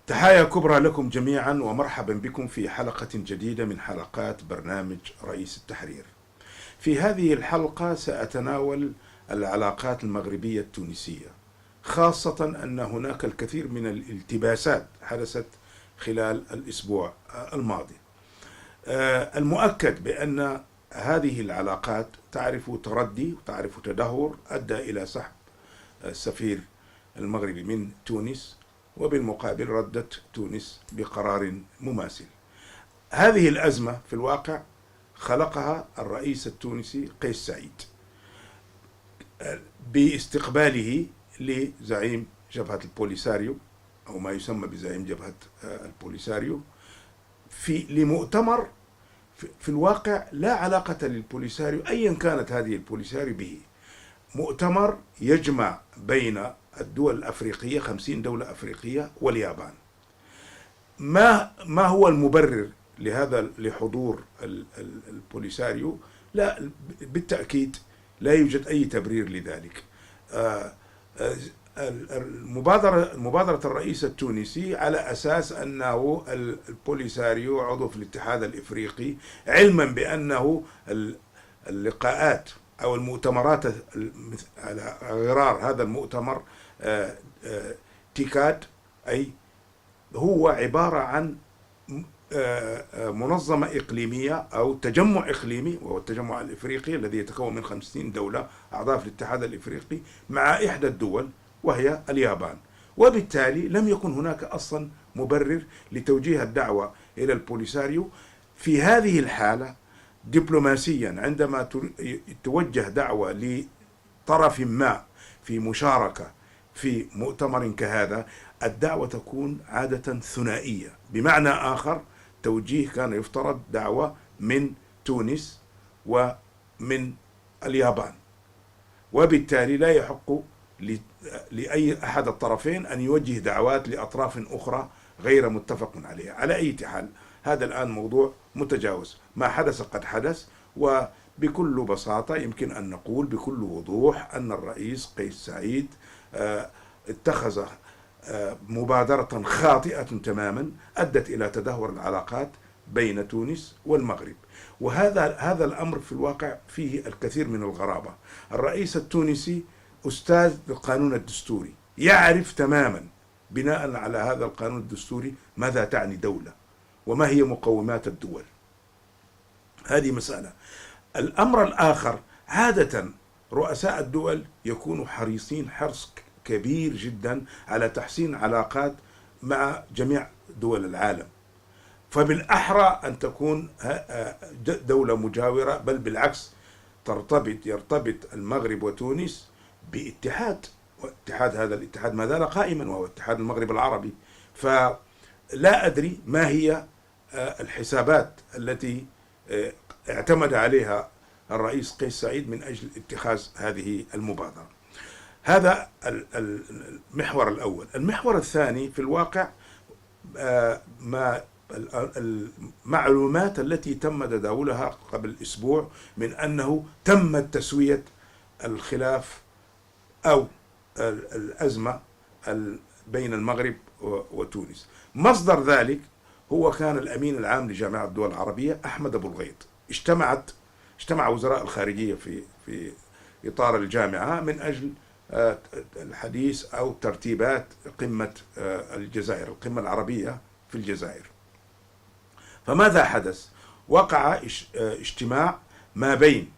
تحايا كبرى لكم جميعا ومرحبا بكم في حلقة جديدة من حلقات برنامج رئيس التحرير. في هذه الحلقة سأتناول العلاقات المغربية التونسية، خاصة أن هناك الكثير من الالتباسات حدثت خلال الأسبوع الماضي. المؤكد بأن هذه العلاقات تعرف تردي وتعرف تدهور أدى إلى سحب السفير المغربي من تونس، وبالمقابل ردت تونس بقرار مماثل. هذه الأزمة في الواقع خلقها الرئيس التونسي قيس سعيد باستقباله لزعيم جبهة البوليساريو أو ما يسمى بزعيم جبهة البوليساريو في لمؤتمر في الواقع لا علاقة للبوليساريو أيا كانت هذه البوليساريو به، مؤتمر يجمع بين الدول الأفريقية 50 دولة أفريقية واليابان. ما هو المبرر لهذا لحضور البوليساريو؟ لا، بالتأكيد لا يوجد أي تبرير لذلك. مبادرة الرئيس التونسي على أساس أنه البوليساريو عضو في الاتحاد الإفريقي، علما بأنه اللقاءات أو المؤتمرات على غرار هذا المؤتمر تيكاد، أي هو عبارة عن منظمة إقليمية أو تجمع إقليمي، وهو التجمع الإفريقي الذي يتكون من 50 دولة أعضاء في الاتحاد الإفريقي مع إحدى الدول وهي اليابان. وبالتالي لم يكن هناك أصلا مبرر لتوجيه الدعوة إلى البوليساريو في هذه الحالة دبلوماسيا. عندما توجه دعوة لطرف ما في مشاركة في مؤتمر كهذا، الدعوة تكون عادة ثنائية، بمعنى آخر توجيه كان يفترض دعوة من تونس ومن اليابان، وبالتالي لا يحق لأي أحد الطرفين أن يوجه دعوات لأطراف أخرى غير متفق عليها. على أي حال هذا الآن موضوع متجاوز، ما حدث قد حدث، وبكل بساطة يمكن أن نقول بكل وضوح أن الرئيس قيس سعيد اتخذ مبادرة خاطئة تماما أدت إلى تدهور العلاقات بين تونس والمغرب. وهذا الأمر في الواقع فيه الكثير من الغرابة. الرئيس التونسي أستاذ بالقانون الدستوري، يعرف تماما بناء على هذا القانون الدستوري ماذا تعني دولة وما هي مقومات الدول. هذه مسألة. الأمر الآخر، عادة رؤساء الدول يكونوا حريصين حرص كبير جدا على تحسين علاقات مع جميع دول العالم، فبالأحرى أن تكون دولة مجاورة، بل بالعكس يرتبط المغرب وتونس باتحاد، واتحاد هذا الاتحاد ما زال قائما وهو اتحاد المغرب العربي. فلا أدري ما هي الحسابات التي اعتمد عليها الرئيس قيس سعيد من أجل اتخاذ هذه المبادرة. هذا المحور الأول. المحور الثاني في الواقع المعلومات التي تم تداولها قبل أسبوع من أنه تمت تسوية الخلاف أو الأزمة بين المغرب وتونس. مصدر ذلك هو كان الأمين العام لجامعة الدول العربية أحمد أبو الغيط. اجتمع وزراء الخارجية في إطار الجامعة من أجل الحديث أو ترتيبات قمة الجزائر، القمة العربية في الجزائر. فماذا حدث؟ وقع اجتماع ما بين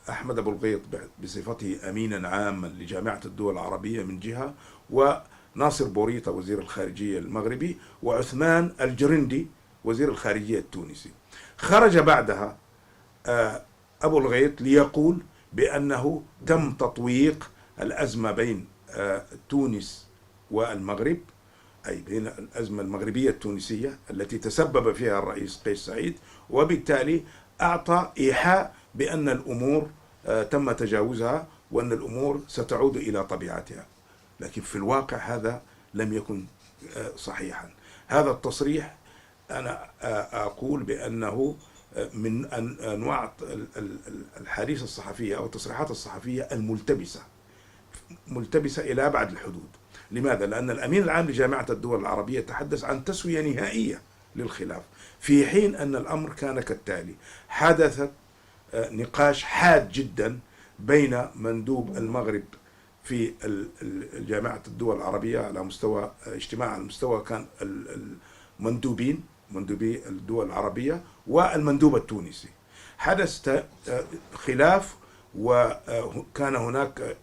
أحمد أبو الغيط بصفته أمينا عاما لجامعة الدول العربية من جهة، وناصر بوريطة وزير الخارجية المغربي، وعثمان الجرندي وزير الخارجية التونسي. خرج بعدها أبو الغيط ليقول بأنه تم تطويق الأزمة بين تونس والمغرب، أي بين الأزمة المغربية التونسية التي تسبب فيها الرئيس قيس سعيد، وبالتالي أعطى إيحاء بأن الأمور تم تجاوزها وأن الأمور ستعود إلى طبيعتها. لكن في الواقع هذا لم يكن صحيحا. هذا التصريح أنا أقول بأنه من أنواع الحديث الصحفية أو التصريحات الصحفية الملتبسة إلى أبعد الحدود. لماذا؟ لأن الأمين العام لجامعة الدول العربية تحدث عن تسوية نهائية للخلاف، في حين أن الأمر كان كالتالي: حدث نقاش حاد جدا بين مندوب المغرب في جامعة الدول العربية على مستوى اجتماع، على مستوى كان مندوبي الدول العربية والمندوب التونسي. حدث خلاف، وكان هناك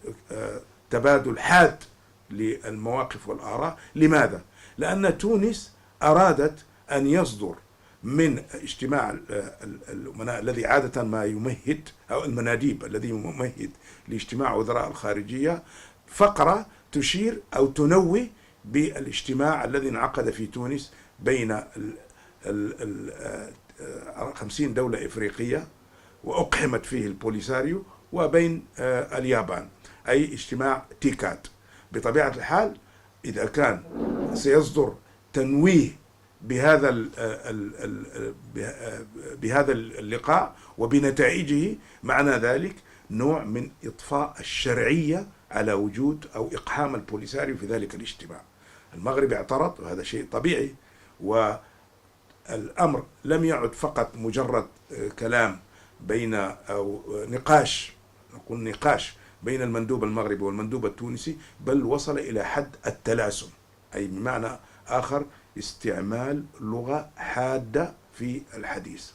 تبادل حاد للمواقف والآراء. لماذا؟ لأن تونس أرادت أن يصدر من اجتماع الأمناء الذي عادة ما يمهد، أو المناديب الذي يمهد لاجتماع وزراء الخارجية، فقرة تشير أو تنوه بالاجتماع الذي انعقد في تونس بين 50 دولة إفريقية وأقحمت فيه البوليساريو، وبين اليابان، أي اجتماع تيكاد. بطبيعة الحال إذا كان سيصدر تنويه بهذا اللقاء وبنتائجه، معنى ذلك نوع من إضفاء الشرعية على وجود أو إقحام البوليساريو في ذلك الاجتماع. المغرب اعترض، وهذا شيء طبيعي، والأمر لم يعد فقط مجرد كلام بين أو نقاش، نقول نقاش بين المندوب المغربي والمندوب التونسي، بل وصل إلى حد التلاسن، أي بمعنى آخر استعمال لغة حادة في الحديث.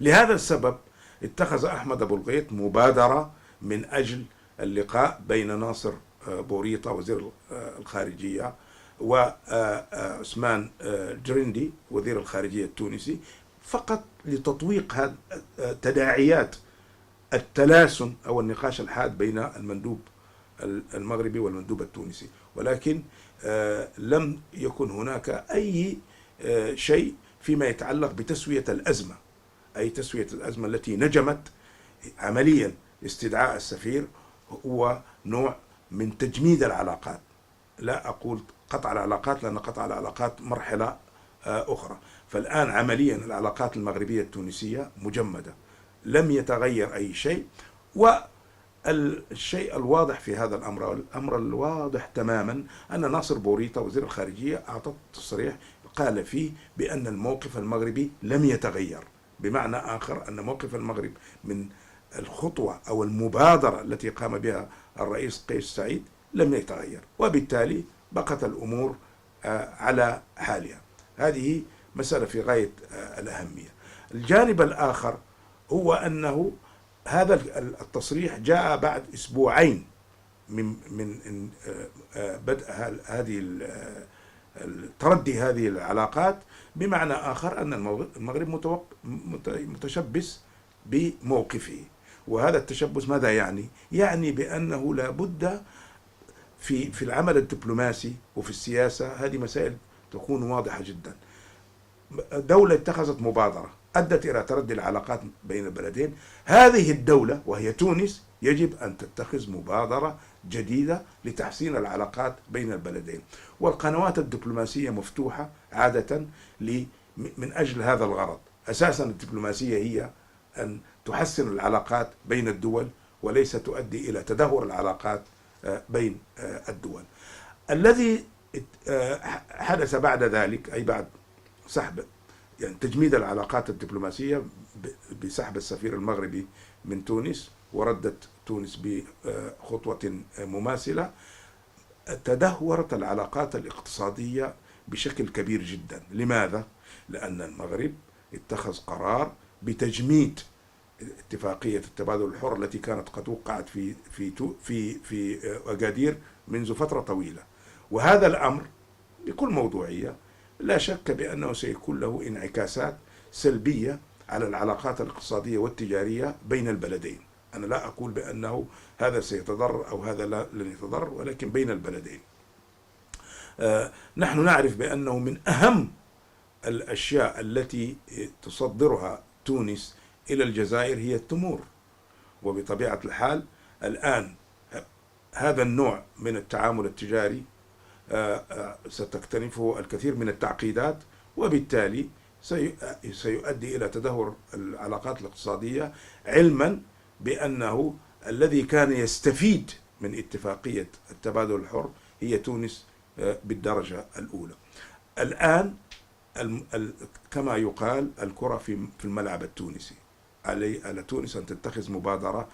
لهذا السبب اتخذ أحمد أبو الغيط مبادرة من أجل اللقاء بين ناصر بوريطة وزير الخارجية وعثمان جرندي وزير الخارجية التونسي، فقط لتطويق تداعيات التلاسن أو النقاش الحاد بين المندوب المغربي والمندوب التونسي. ولكن لم يكن هناك أي شيء فيما يتعلق بتسوية الأزمة، أي تسوية الأزمة التي نجمت عمليا استدعاء السفير هو نوع من تجميد العلاقات. لا أقول قطع العلاقات، لأن قطع العلاقات مرحلة أخرى. فالآن عمليا العلاقات المغربية التونسية مجمدة، لم يتغير أي شيء. والشيء الواضح في هذا الأمر الواضح تماما أن ناصر بوريطة وزير الخارجية أعطى تصريح قال فيه بأن الموقف المغربي لم يتغير، بمعنى آخر أن موقف المغرب من الخطوة أو المبادرة التي قام بها الرئيس قيس سعيد لم يتغير، وبالتالي بقت الأمور على حالها. هذه مسألة في غاية الأهمية. الجانب الآخر هو أنه هذا التصريح جاء بعد أسبوعين من بدء تردي هذه العلاقات، بمعنى آخر أن المغرب متشبث بموقفه. وهذا التشبث ماذا يعني؟ يعني بأنه لا بد في العمل الدبلوماسي وفي السياسة، هذه مسائل تكون واضحة جدا. دولة اتخذت مبادرة أدت إلى تردي العلاقات بين البلدين، هذه الدولة وهي تونس يجب أن تتخذ مبادرة جديدة لتحسين العلاقات بين البلدين، والقنوات الدبلوماسية مفتوحة عادة من أجل هذا الغرض. أساسا الدبلوماسية هي أن تحسن العلاقات بين الدول، وليس تؤدي إلى تدهور العلاقات بين الدول. الذي حدث بعد ذلك، أي بعد سحب يعني تجميد العلاقات الدبلوماسية بسحب السفير المغربي من تونس، وردت تونس بخطوة مماثلة، تدهورت العلاقات الاقتصادية بشكل كبير جدا. لماذا؟ لأن المغرب اتخذ قرار بتجميد اتفاقية التبادل الحر التي كانت قد وقعت في أكادير منذ فترة طويلة. وهذا الأمر بكل موضوعية لا شك بأنه سيكون له انعكاسات سلبية على العلاقات الاقتصادية والتجارية بين البلدين. أنا لا أقول بأنه هذا سيتضرر أو هذا لن يتضرر، ولكن بين البلدين. نحن نعرف بأنه من أهم الأشياء التي تصدرها تونس إلى الجزائر هي التمور، وبطبيعة الحال الآن هذا النوع من التعامل التجاري ستكتنفه الكثير من التعقيدات، وبالتالي سيؤدي إلى تدهور العلاقات الاقتصادية، علما بأنه الذي كان يستفيد من اتفاقية التبادل الحر هي تونس بالدرجة الأولى. الآن كما يقال الكرة في الملعب التونسي، على تونس أن تتخذ مبادرة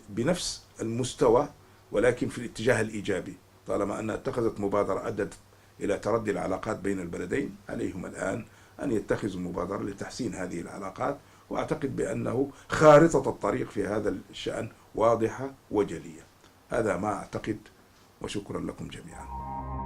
بنفس المستوى ولكن في الاتجاه الإيجابي. طالما أنها اتخذت مبادرة أدت إلى تردي العلاقات بين البلدين، عليهم الآن أن يتخذوا مبادرة لتحسين هذه العلاقات. وأعتقد بأنه خارطة الطريق في هذا الشأن واضحة وجلية. هذا ما أعتقد، وشكرا لكم جميعا.